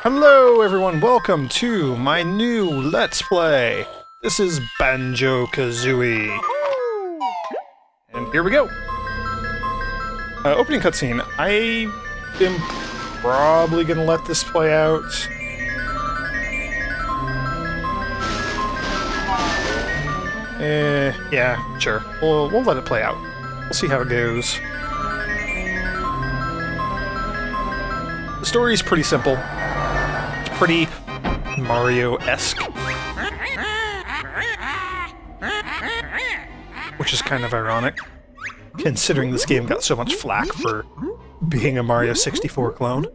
Hello everyone, welcome to my new Let's Play. This is Banjo Kazooie. And here we go. Opening cutscene. I am probably gonna let this play out. Yeah, sure. We'll let it play out. We'll see how it goes. The story's pretty simple. It's pretty Mario-esque. Which is kind of ironic, considering this game got so much flack for being a Mario 64 clone.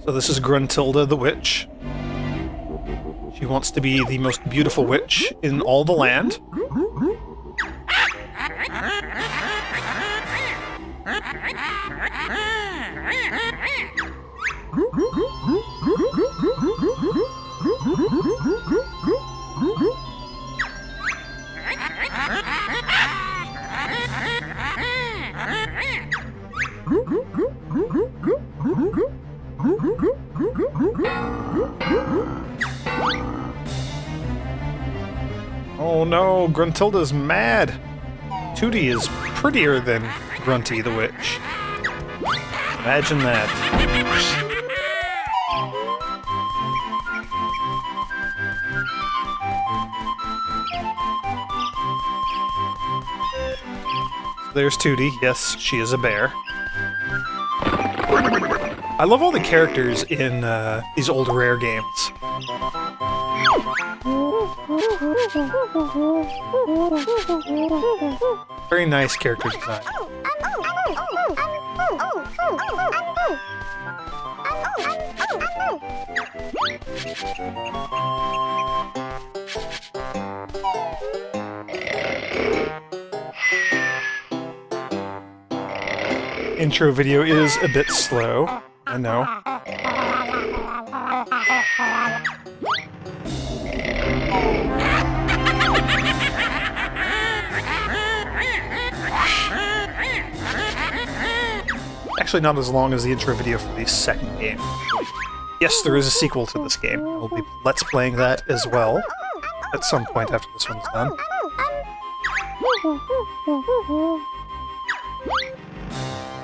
So this is Gruntilda the Witch. She wants to be the most beautiful witch in all the land. Oh no, Gruntilda's mad! Tooty is prettier than Grunty the Witch. Imagine that. There's Tooty. Yes, she is a bear. I love all the characters in these old Rare games. Very nice character design. Intro video is a bit slow, I know. Actually not as long as the intro video for the second game. Yes, there is a sequel to this game. We'll be Let's Playing that as well, at some point after this one's done.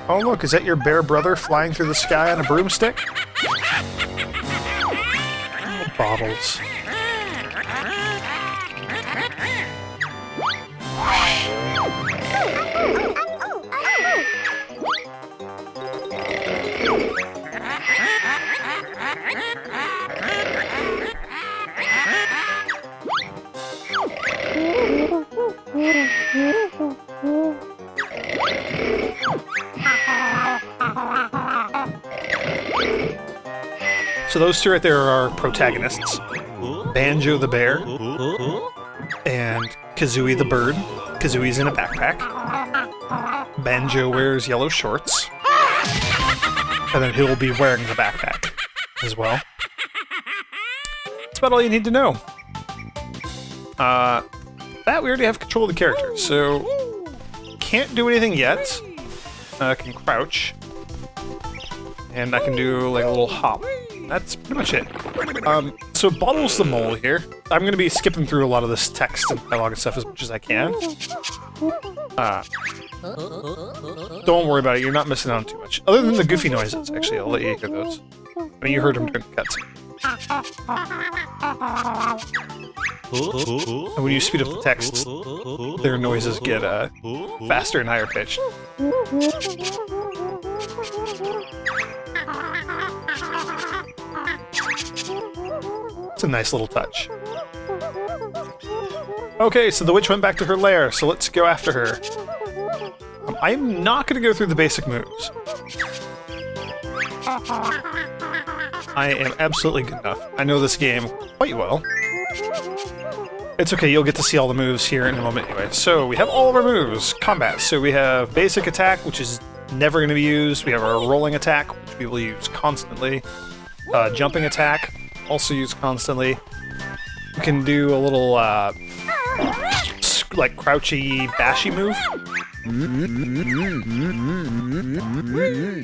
Oh look, is that your bear brother flying through the sky on a broomstick? Oh, bottles. So those two right there are our protagonists. Banjo the bear, and Kazooie the bird. Kazooie's in a backpack. Banjo wears yellow shorts. And then he'll be wearing the backpack as well. That's about all you need to know. That we already have control of the character, so can't do anything yet. I can crouch. And I can do like a little hop. That's pretty much it. So Bottle's the mole here. I'm going to be skipping through a lot of this text and dialogue and stuff as much as I can. Don't worry about it, you're not missing out on too much. Other than the goofy noises, actually, I'll let you hear those. I mean, you heard them during the cutscene. And when you speed up the text, their noises get faster and higher pitched. It's a nice little touch. Okay, so the witch went back to her lair, so let's go after her. I'm not going to go through the basic moves. I am absolutely good enough. I know this game quite well. It's okay, you'll get to see all the moves here in a moment anyway. So we have all of our moves. Combat. So we have basic attack, which is never going to be used. We have our rolling attack, which we will use constantly. Jumping attack, also used constantly. We can do a little like crouchy, bashy move.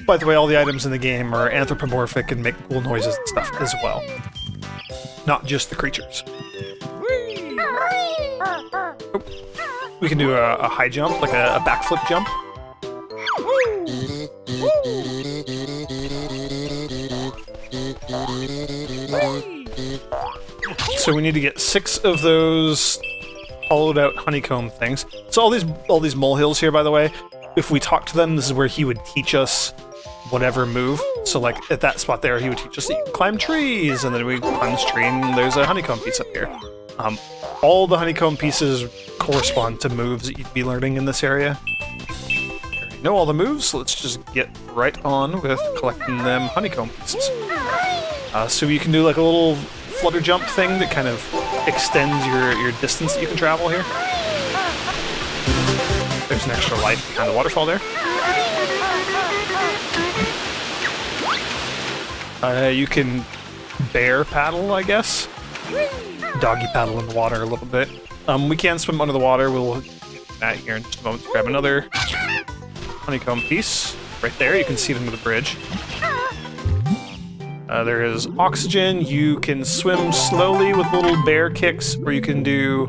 By the way, all the items in the game are anthropomorphic and make cool noises and stuff as well. Not just the creatures. Oh. We can do a high jump, like a backflip jump. So we need to get 6 of those hollowed out honeycomb things. So all these molehills here, by the way, if we talk to them, this is where he would teach us whatever move. So like at that spot there, he would teach us that you can climb trees, and then we climb this tree, and there's a honeycomb piece up here. All the honeycomb pieces correspond to moves that you'd be learning in this area. You know all the moves, so let's just get right on with collecting them honeycomb pieces. So you can do like a little flutter jump thing that kind of extends your distance that you can travel here. There's an extra life behind the waterfall there. You can bear paddle, I guess. Doggy paddle in the water a little bit. We can swim under the water. We'll do that here in just a moment. Grab another honeycomb piece. Right there, you can see it under the bridge. There is oxygen. You can swim slowly with little bear kicks, or you can do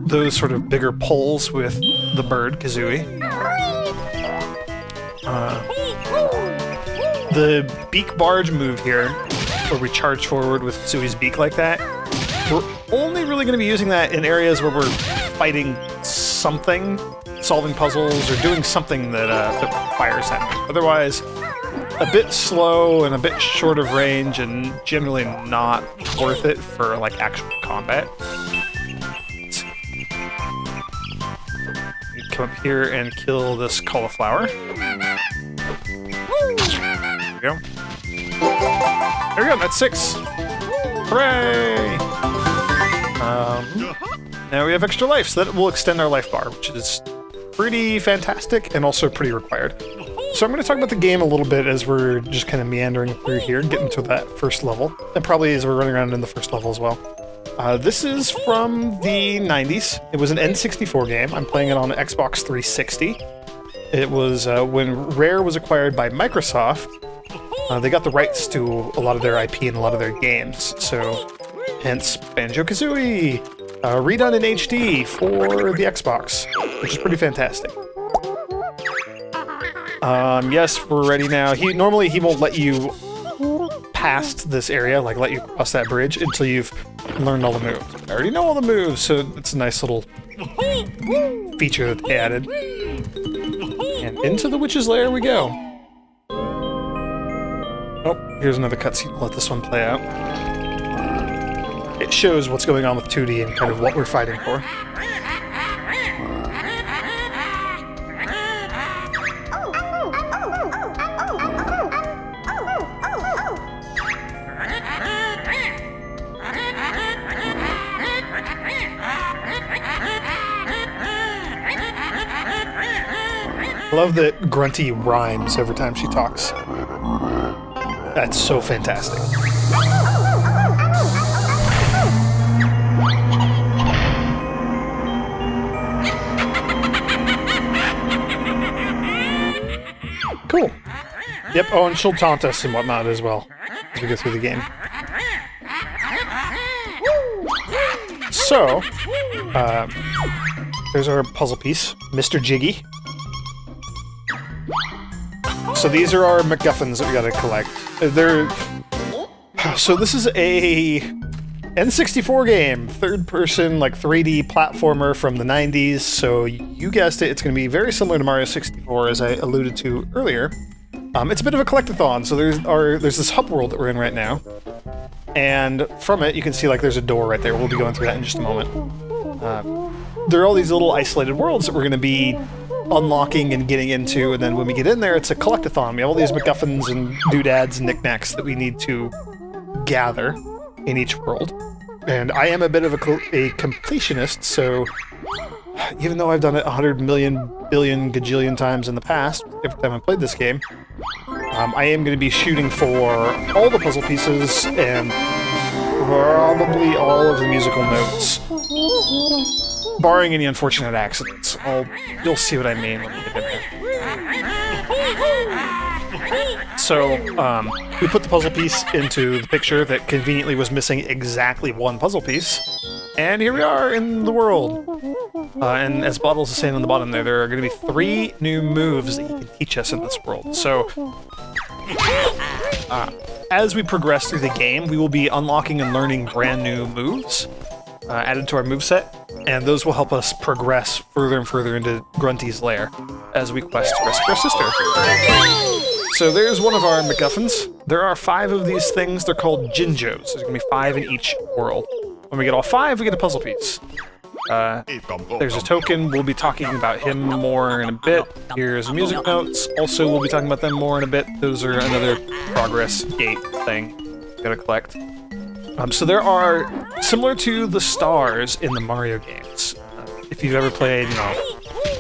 those sort of bigger pulls with the bird, Kazooie. The beak barge move here, where we charge forward with Kazooie's beak like that, we're only really going to be using that in areas where we're fighting something, solving puzzles, or doing something that requires that. Otherwise, a bit slow and a bit short of range, and generally not worth it for like actual combat. You come up here and kill this cauliflower. There we go. There we go, that's 6. Hooray! Now we have extra life, so that will extend our life bar, which is pretty fantastic and also pretty required. So I'm going to talk about the game a little bit as we're just kind of meandering through here, getting to that first level, and probably as we're running around in the first level as well. This is from the 90s. It was an N64 game. I'm playing it on Xbox 360. It was when Rare was acquired by Microsoft. They got the rights to a lot of their IP and a lot of their games, so hence Banjo Kazooie, redone in HD for the Xbox, which is pretty fantastic. Yes, we're ready now. Normally he won't let you past this area, like let you cross that bridge until you've learned all the moves. I already know all the moves, so it's a nice little feature that they added. And into the witch's lair we go. Oh, here's another cutscene. Let this one play out. It shows what's going on with 2D and kind of what we're fighting for. I love that Grunty rhymes every time she talks. That's so fantastic. Cool. Yep, oh, and she'll taunt us and whatnot as well as we go through the game. So, there's our puzzle piece, Mr. Jiggy. So these are our MacGuffins that we gotta collect. So this is a N64 game, third-person, like 3D platformer from the 90s. So you guessed it, it's gonna be very similar to Mario 64, as I alluded to earlier. It's a bit of a collectathon. So there's this hub world that we're in right now, and from it you can see like there's a door right there. We'll be going through that in just a moment. There are all these little isolated worlds that we're gonna be unlocking and getting into, and then when we get in there, it's a collectathon. We have all these MacGuffins and doodads and knickknacks that we need to gather in each world. And I am a bit of a completionist, so even though I've done it 100 million, billion, gajillion times in the past, every time I played this game, I am going to be shooting for all the puzzle pieces and probably all of the musical notes. Barring any unfortunate accidents. You'll see what I mean when we get in there. So, we put the puzzle piece into the picture that conveniently was missing exactly one puzzle piece. And here we are in the world. And as Bottles is saying on the bottom there are going to be 3 new moves that you can teach us in this world. So, as we progress through the game, we will be unlocking and learning brand new moves added to our moveset, and those will help us progress further and further into Grunty's lair as we quest to rescue our sister. So there's one of our MacGuffins. There are 5 of these things. They're called Jinjos. There's going to be 5 in each world. When we get all 5, we get a puzzle piece. There's a token. We'll be talking about him more in a bit. Here's music notes. Also, we'll be talking about them more in a bit. Those are another progress gate thing we gotta collect. So there are, similar to the stars in the Mario games. If you've ever played,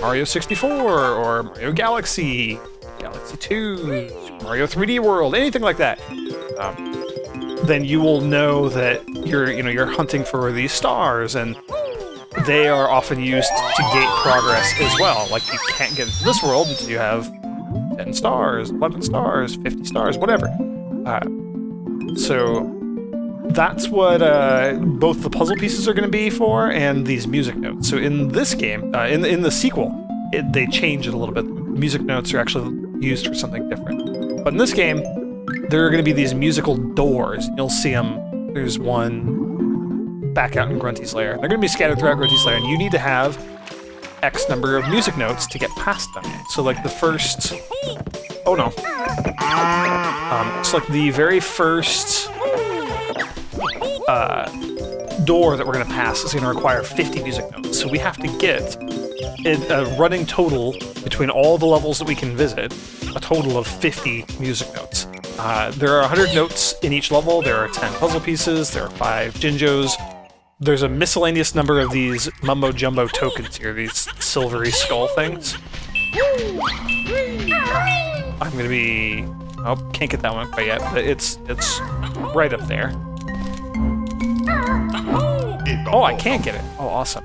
Mario 64 or Mario Galaxy, Galaxy 2, Mario 3D World, anything like that, then you will know that you're hunting for these stars, and they are often used to gate progress as well. Like, you can't get into this world until you have 10 stars, 11 stars, 50 stars, whatever. So that's what both the puzzle pieces are going to be for, and these music notes. So in this game, in the sequel, they change it a little bit. Music notes are actually used for something different. But in this game, there are going to be these musical doors. You'll see them. There's one back out in Grunty's lair. They're going to be scattered throughout Grunty's lair, and you need to have X number of music notes to get past them. So, like, the first... Oh, no. It's like the very first door that we're going to pass is going to require 50 music notes. So we have to get a running total between all the levels that we can visit, a total of 50 music notes. There are 100 notes in each level, there are 10 puzzle pieces, there are 5 Jinjos. There's a miscellaneous number of these Mumbo Jumbo tokens here, these silvery skull things. I'm gonna be... Oh, can't get that one quite yet, but it's right up there. Oh, I can get it. Oh, awesome.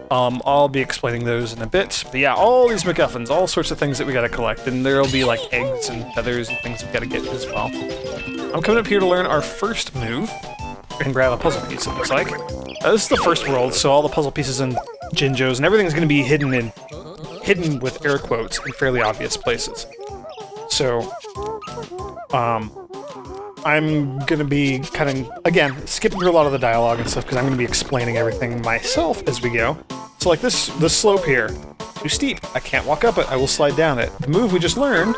I'll be explaining those in a bit. But yeah, all these MacGuffins, all sorts of things that we gotta collect, and there'll be like eggs and feathers and things we gotta get as well. I'm coming up here to learn our first move and grab a puzzle piece, it looks like. This is the first world, so all the puzzle pieces and Jinjos and everything's gonna be hidden with air quotes in fairly obvious places. So, I'm gonna be kind of, again, skipping through a lot of the dialogue and stuff because I'm gonna be explaining everything myself as we go. So like this slope here, too steep. I can't walk up it, I will slide down it. The move we just learned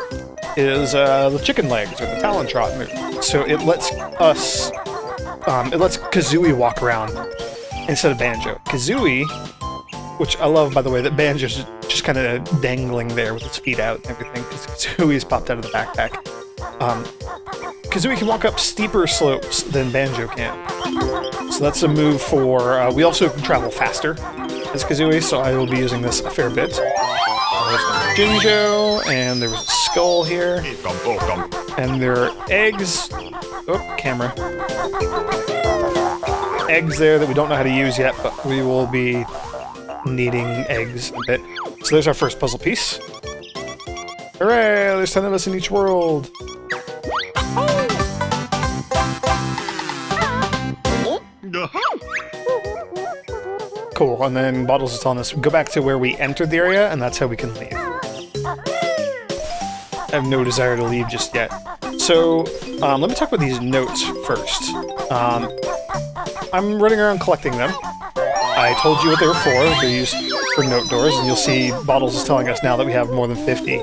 is the chicken legs, or the talon trot move. So it lets us, it lets Kazooie walk around instead of Banjo. Kazooie, which I love, by the way, that Banjo's just kind of dangling there with his feet out and everything, because Kazooie's popped out of the backpack. Kazooie can walk up steeper slopes than Banjo can. So that's a move for... we also can travel faster as Kazooie, so I will be using this a fair bit. There's a Jinjo, and there was a skull here. And there are eggs... Oh, camera. Eggs there that we don't know how to use yet, but we will be needing eggs a bit. So there's our first puzzle piece. Hooray! There's 10 of us in each world. Cool, and then Bottles is telling us go back to where we entered the area, and that's how we can leave. I have no desire to leave just yet. So, let me talk about these notes first. I'm running around collecting them. I told you what they were for. They're used for note doors, and you'll see Bottles is telling us now that we have more than 50.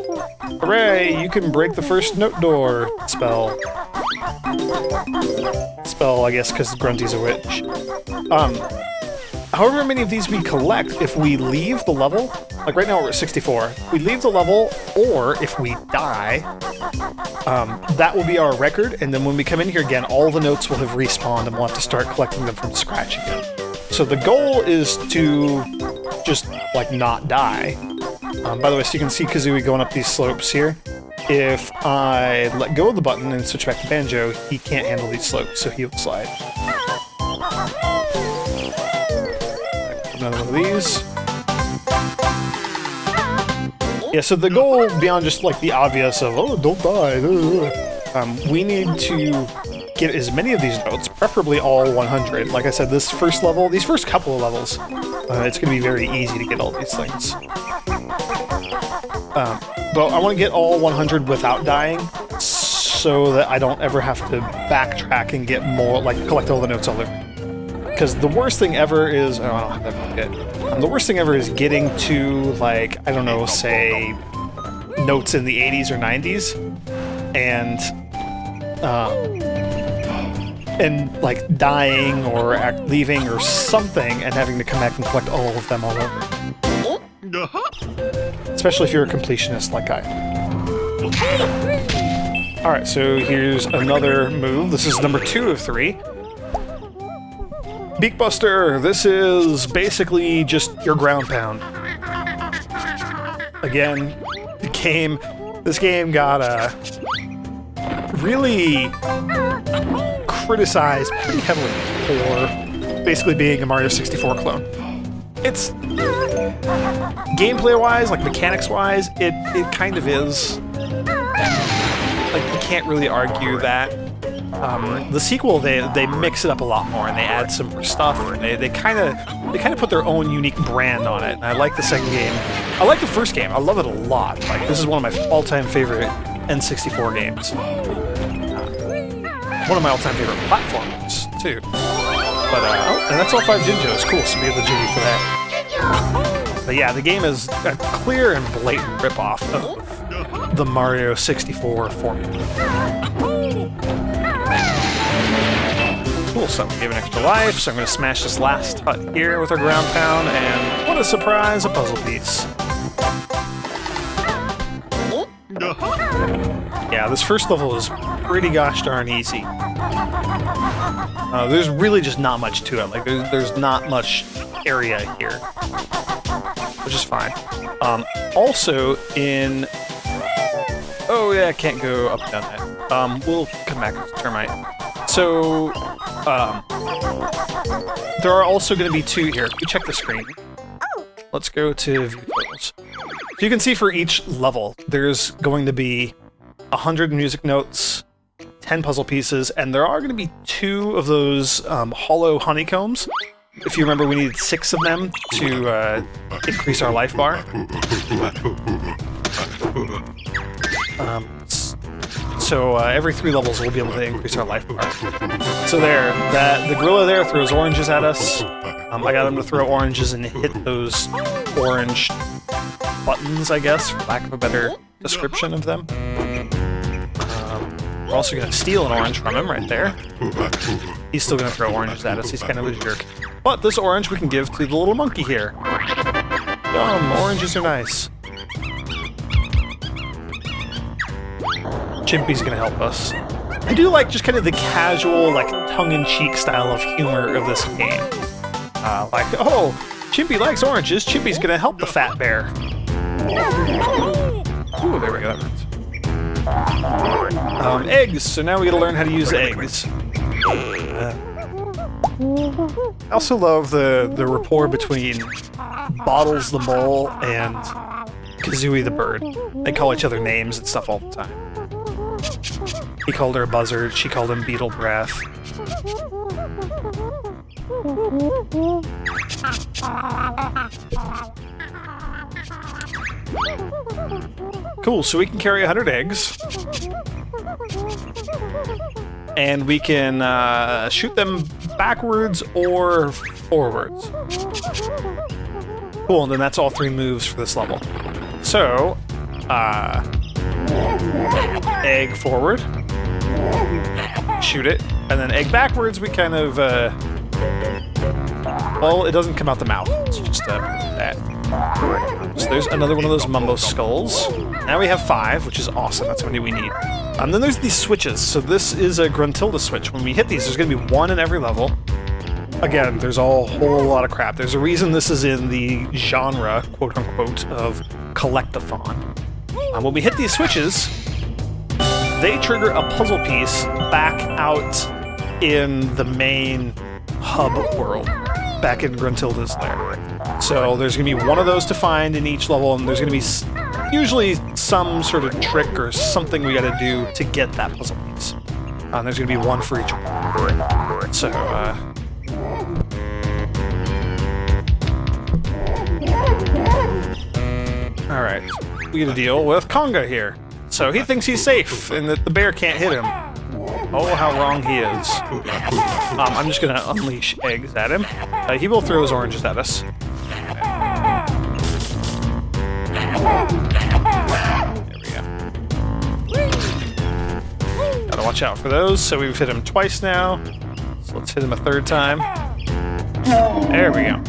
Hooray! You can break the first note door spell. Spell, I guess, because Grunty's a witch. However many of these we collect, if we leave the level, like right now we're at 64, if we leave the level, or if we die, that will be our record, and then when we come in here again, all the notes will have respawned, and we'll have to start collecting them from scratch again. So the goal is to just, like, not die. By the way, so you can see Kazooie going up these slopes here. If I let go of the button and switch back to Banjo, he can't handle these slopes, so he'll slide. another one of these. Yeah, so the goal, beyond just like the obvious of, oh, don't die, we need to get as many of these notes, preferably all 100. Like I said, this first level, these first couple of levels, it's going to be very easy to get all these things. But I want to get all 100 without dying, so that I don't ever have to backtrack and get more, like collect all the notes all over. Because the worst thing ever is, oh, I don't have that yet. The worst thing ever is getting to, like, I don't know, say, notes in the 80s or 90s, and like dying or leaving or something, and having to come back and collect all of them all over. Especially if you're a completionist like I am. Alright, so here's another move. This is number 2 of 3. Beakbuster! This is basically just your ground pound. Again, this game got really criticized pretty heavily for basically being a Mario 64 clone. It's gameplay-wise, like mechanics-wise, it kind of is. Like, you can't really argue that. The sequel, they mix it up a lot more, and they add some more stuff, and they kind of put their own unique brand on it. And I like the second game. I like the first game. I love it a lot. Like, this is one of my all-time favorite N64 games. One of my all-time favorite platformers too. But and that's all 5 Jinjos. Cool. So we have the Jinjo for that. But yeah, the game is a clear and blatant ripoff of the Mario 64 formula. Cool, so we gave an extra life, so I'm going to smash this last hut here with our ground pound, and what a surprise, a puzzle piece. Yeah, this first level is pretty gosh darn easy. There's really just not much to it, like there's not much area here, which is fine. Also in... Oh yeah, I can't go up and down that. We'll come back to Termite. So, there are also going to be 2 here. Can we check the screen? Let's go to view totals. So you can see for each level, there's going to be 100 music notes, 10 puzzle pieces, and there are going to be 2 of those hollow honeycombs. If you remember, we needed 6 of them to increase our life bar. So every 3 levels we'll be able to increase our life bar. So there, the gorilla there throws oranges at us. I got him to throw oranges and hit those orange buttons, I guess, for lack of a better description of them. We're also going to steal an orange from him right there. He's still going to throw oranges at us. He's kind of a jerk. But this orange we can give to the little monkey here. Oranges are nice. Chimpy's gonna help us. I do like just kind of the casual, like, tongue-in-cheek style of humor of this game. Like, oh, Chimpy likes oranges, Chimpy's gonna help the fat bear. Ooh, there we go, that works. Eggs, so now we gotta learn how to use eggs. I also love the rapport between Bottles the Mole and Kazooie the Bird. They call each other names and stuff all the time. He called her Buzzard, she called him Beetle Breath. Cool, so we can carry 100 eggs. And we can shoot them backwards or forwards. Cool, and then that's all 3 moves for this level. So, egg forward, shoot it, and then egg backwards, we kind of, well, it doesn't come out the mouth, it's just that. So there's another one of those Mumbo skulls. Now we have 5, which is awesome, that's how many we need. Then there's these switches, so this is a Gruntilda switch. When we hit these, there's going to be 1 in every level. Again, there's a whole lot of crap. There's a reason this is in the genre, quote-unquote, of collectathon. When we hit these switches, they trigger a puzzle piece back out in the main hub world. back in Gruntilda's lair. So there's going to be one of those to find in each level, and there's going to be usually some sort of trick or something we got to do to get that puzzle piece. And there's going to be one for each one. So, alright, we get to deal with Conga here. So he thinks he's safe and that the bear can't hit him. Oh, how wrong he is. I'm just gonna unleash eggs at him. He will throw his oranges at us. There we go. Gotta watch out for those. So we've hit him twice now. So let's hit him a third time. There we go.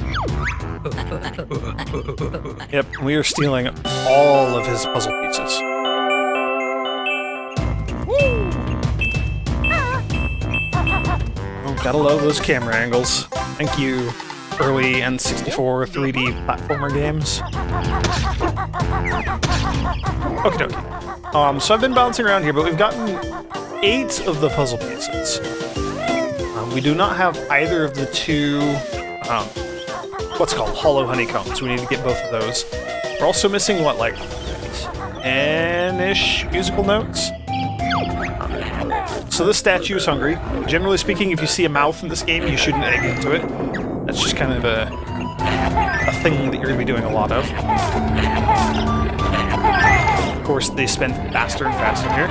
Yep, we are stealing all of his puzzle pieces. Oh, gotta love those camera angles. Thank you, early N64 3D platformer games. Okie dokie. So I've been bouncing around here, but we've gotten 8 of the puzzle pieces. We do not have either of the two, what's called hollow honeycombs. We need to get both of those. We're also missing, what, like 10-ish musical notes? So this statue is hungry. Generally speaking, if you see a mouth in this game, you shoot an egg into it. That's just kind of a thing that you're going to be doing a lot of. Of course, they spin faster and faster here.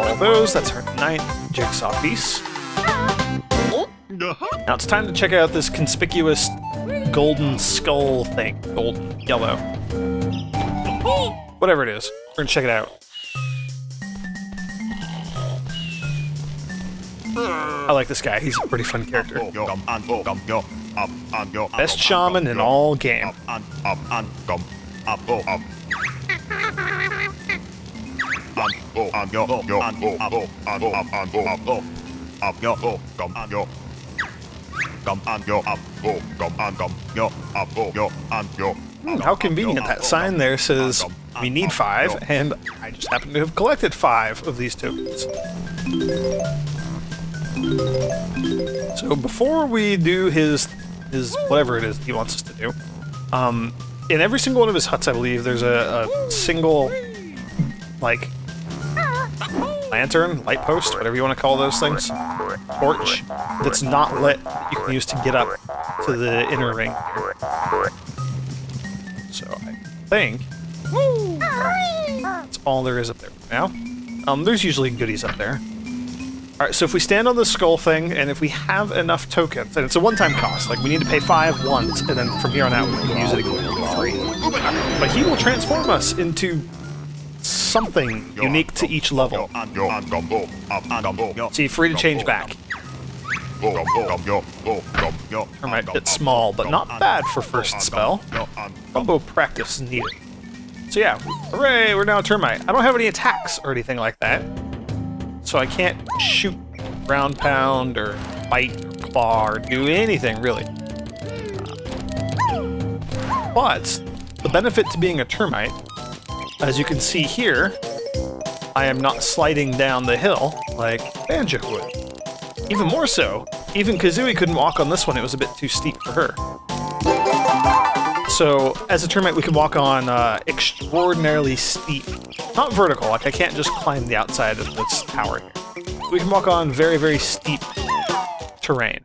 All those, that's our 9th jigsaw piece. Now it's time to check out this conspicuous golden skull thing. Golden, yellow. Whatever it is. We're gonna check it out. I like this guy. He's a pretty fun character. Best shaman in all game. How convenient. That sign there says we need 5, and I just happen to have collected 5 of these tokens. So before we do his whatever it is he wants us to do, in every single one of his huts, I believe, there's a single, like, lantern, light post, whatever you want to call those things, torch, that's not lit, you can use to get up to the inner ring here. So I think that's all there is up there for now. There's usually goodies up there. Alright, so if we stand on the skull thing, and if we have enough tokens, and it's a one-time cost, like we need to pay 5 once, and then from here on out we can use it again for free. But he will transform us into something unique to each level. See, free to change back. Termite bit small, but not bad for first spell. Mumbo practice needed. So yeah, hooray, we're now a termite. I don't have any attacks or anything like that, so I can't shoot, ground pound, or bite, or claw, or do anything, really. But the benefit to being a termite, as you can see here, I am not sliding down the hill like Banjo would. Even more so, even Kazooie couldn't walk on this one, it was a bit too steep for her. So, as a termite, we can walk on extraordinarily steep, not vertical, like I can't just climb the outside of this tower here. We can walk on very, very steep terrain.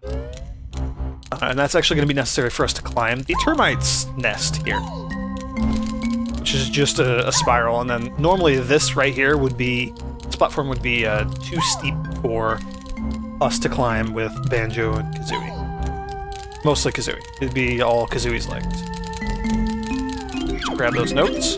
And that's actually going to be necessary for us to climb the termite's nest here, which is just a spiral, and then normally this right here would be, this platform would be too steep for us to climb with Banjo and Kazooie. Mostly Kazooie. It'd be all Kazooie's legs. Grab those notes.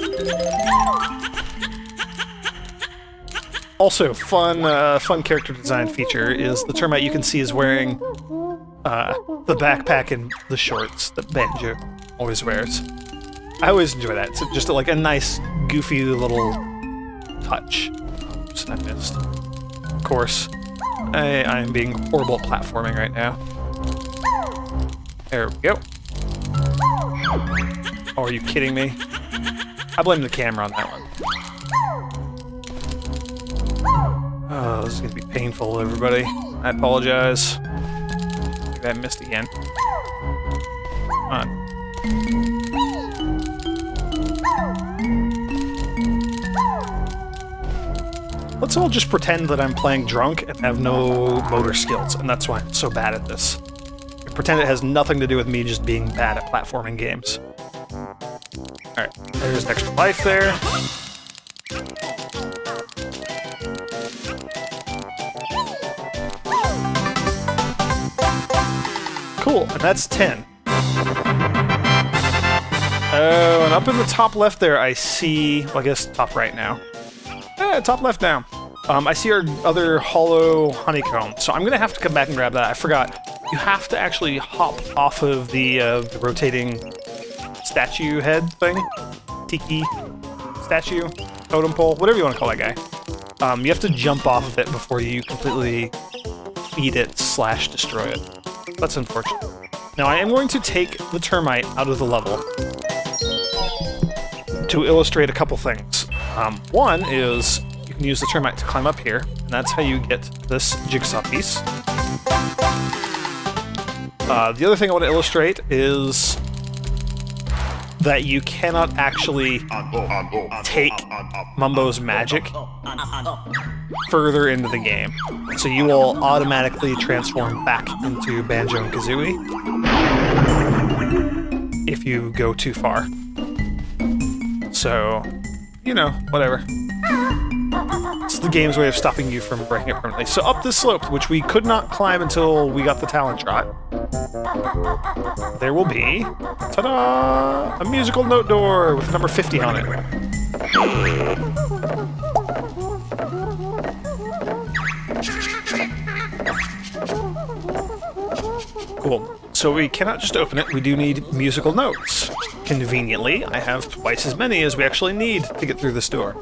Also, fun character design feature is the termite you can see is wearing the backpack and the shorts that Banjo always wears. I always enjoy that. It's just like a nice, goofy little touch. Oops, I missed. Of course, I am being horrible at platforming right now. There we go. Oh, are you kidding me? I blame the camera on that one. Oh, this is gonna be painful, everybody. I apologize. Maybe I missed again. Come on. Let's all just pretend that I'm playing drunk and have no motor skills, and that's why I'm so bad at this. Pretend it has nothing to do with me just being bad at platforming games. Alright, there's extra life there. Cool, and that's 10. Oh, and up in the top left there, I see... Well, I guess top right now. Top left now. I see our other hollow honeycomb, so I'm gonna have to come back and grab that. I forgot. You have to actually hop off of the rotating statue head thing. Tiki statue, totem pole, whatever you want to call that guy. You have to jump off of it before you completely feed it / destroy it. That's unfortunate. Now I am going to take the termite out of the level to illustrate a couple things. One is you can use the termite to climb up here, and that's how you get this jigsaw piece. The other thing I want to illustrate is that you cannot actually take Mumbo's magic further into the game. So you will automatically transform back into Banjo and Kazooie if you go too far. So, you know, whatever. It's the game's way of stopping you from breaking it permanently. So up this slope, which we could not climb until we got the talent shot, there will be, ta-da, a musical note door with number 50 on it. Cool. So we cannot just open it, we do need musical notes. Conveniently, I have twice as many as we actually need to get through this door.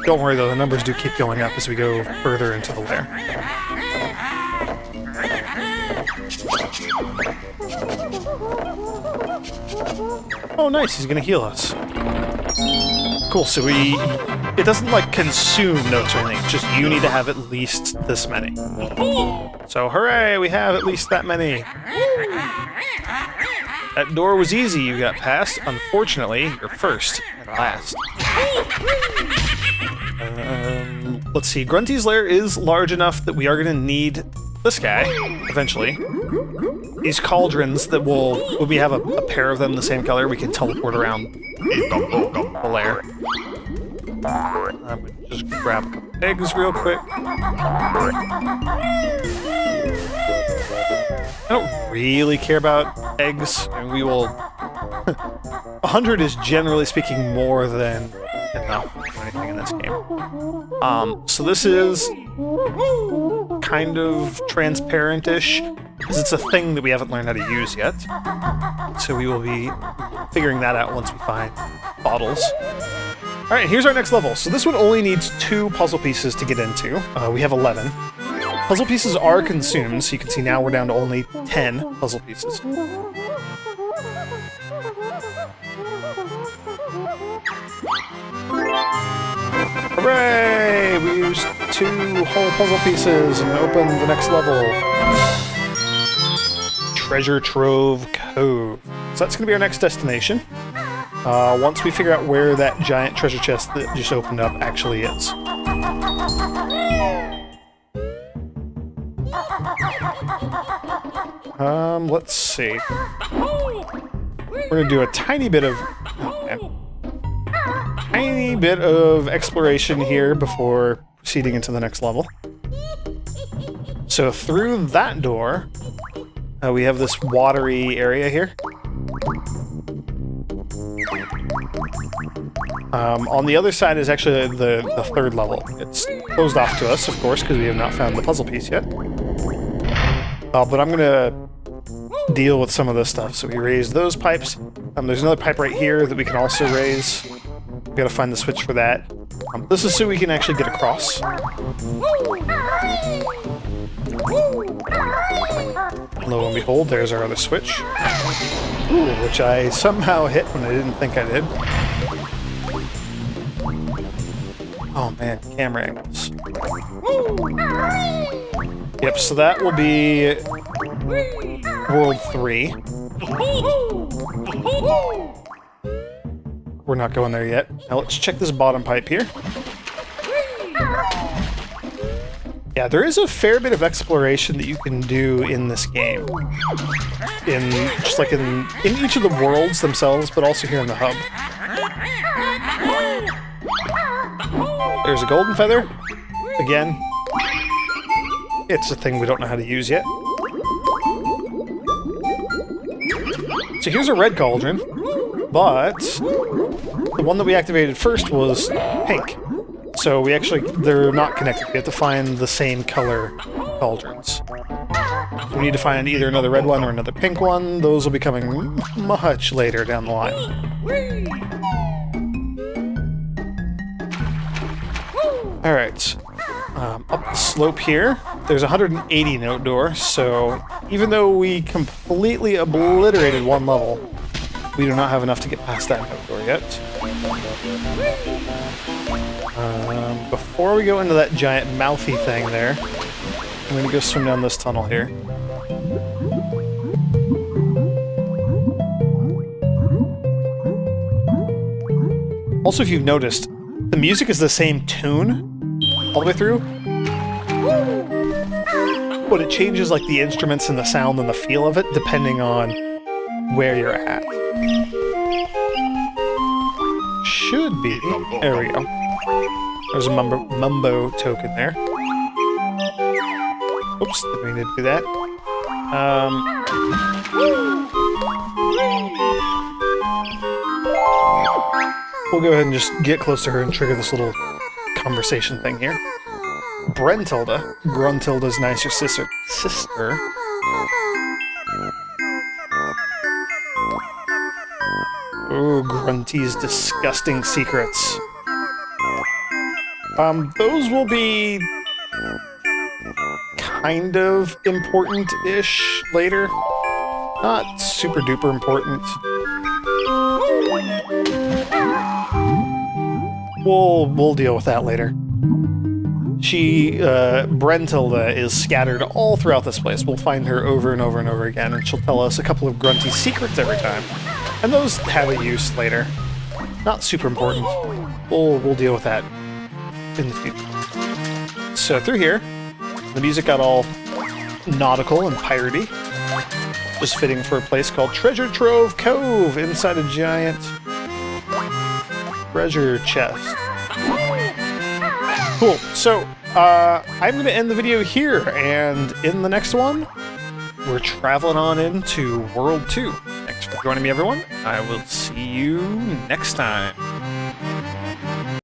Don't worry though, the numbers do keep going up as we go further into the lair. Oh nice, he's gonna heal us. Cool, so it doesn't like consume notes or anything, it's just you need to have at least this many. So hooray, we have at least that many. That door was easy, you got past. Unfortunately, you're first and last. Let's see, Grunty's lair is large enough that we are going to need this guy, eventually. These cauldrons that when we have a pair of them the same color, we can teleport around the lair. Just grab a couple eggs real quick. I don't really care about eggs, and we will... 100 is generally speaking more than enough for anything in this game. So this is kind of transparent-ish, because it's a thing that we haven't learned how to use yet. So we will be figuring that out once we find bottles. Alright, here's our next level. So this one only needs 2 puzzle pieces to get into. We have 11. Puzzle pieces are consumed, so you can see now we're down to only 10 puzzle pieces. Hooray! We used 2 whole puzzle pieces and opened the next level. Treasure Trove Cove. So that's going to be our next destination. Once we figure out where that giant treasure chest that just opened up actually is. Let's see. We're gonna do a tiny bit of... tiny bit of exploration here before proceeding into the next level. So through that door, we have this watery area here. On the other side is actually the 3rd level. It's closed off to us, of course, because we have not found the puzzle piece yet. But I'm gonna deal with some of this stuff. So we raised those pipes. There's another pipe right here that we can also raise. We gotta find the switch for that. This is so we can actually get across. Lo and behold, there's our other switch. Ooh, which I somehow hit when I didn't think I did. Oh man, camera angles. Yep, so that will be World 3. We're not going there yet. Now let's check this bottom pipe here. Yeah, there is a fair bit of exploration that you can do in this game. Just like in each of the worlds themselves, but also here in the hub. There's a golden feather. Again, it's a thing we don't know how to use yet. So here's a red cauldron, but the one that we activated first was pink. So they're not connected. We have to find the same color cauldrons. We need to find either another red one or another pink one. Those will be coming much later down the line. Alright. Up the slope here, there's a 180 note door, so even though we completely obliterated one level, we do not have enough to get past that note door yet. Before we go into that giant mouthy thing there, I'm going to go swim down this tunnel here. Also, if you've noticed, the music is the same tune all the way through, but it changes like the instruments and the sound and the feel of it depending on where you're at. Should be. There we go. There's a Mumbo token there. Oops, didn't mean to do that. We'll go ahead and just get close to her and trigger this little conversation thing here. Brentilda. Gruntilda's nicer sister. Ooh, Grunty's disgusting secrets. Those will be kind of important-ish later. Not super duper important. We'll deal with that later. Brentilda is scattered all throughout this place. We'll find her over and over and over again, and she'll tell us a couple of Grunty secrets every time. And those have a use later. Not super important. We'll deal with that in the future. So through here, the music got all nautical and piratey. Just fitting for a place called Treasure Trove Cove inside a giant treasure chest. Cool. So, I'm going to end the video here, and in the next one, we're traveling on into World 2. Thanks for joining me, everyone. I will see you next time.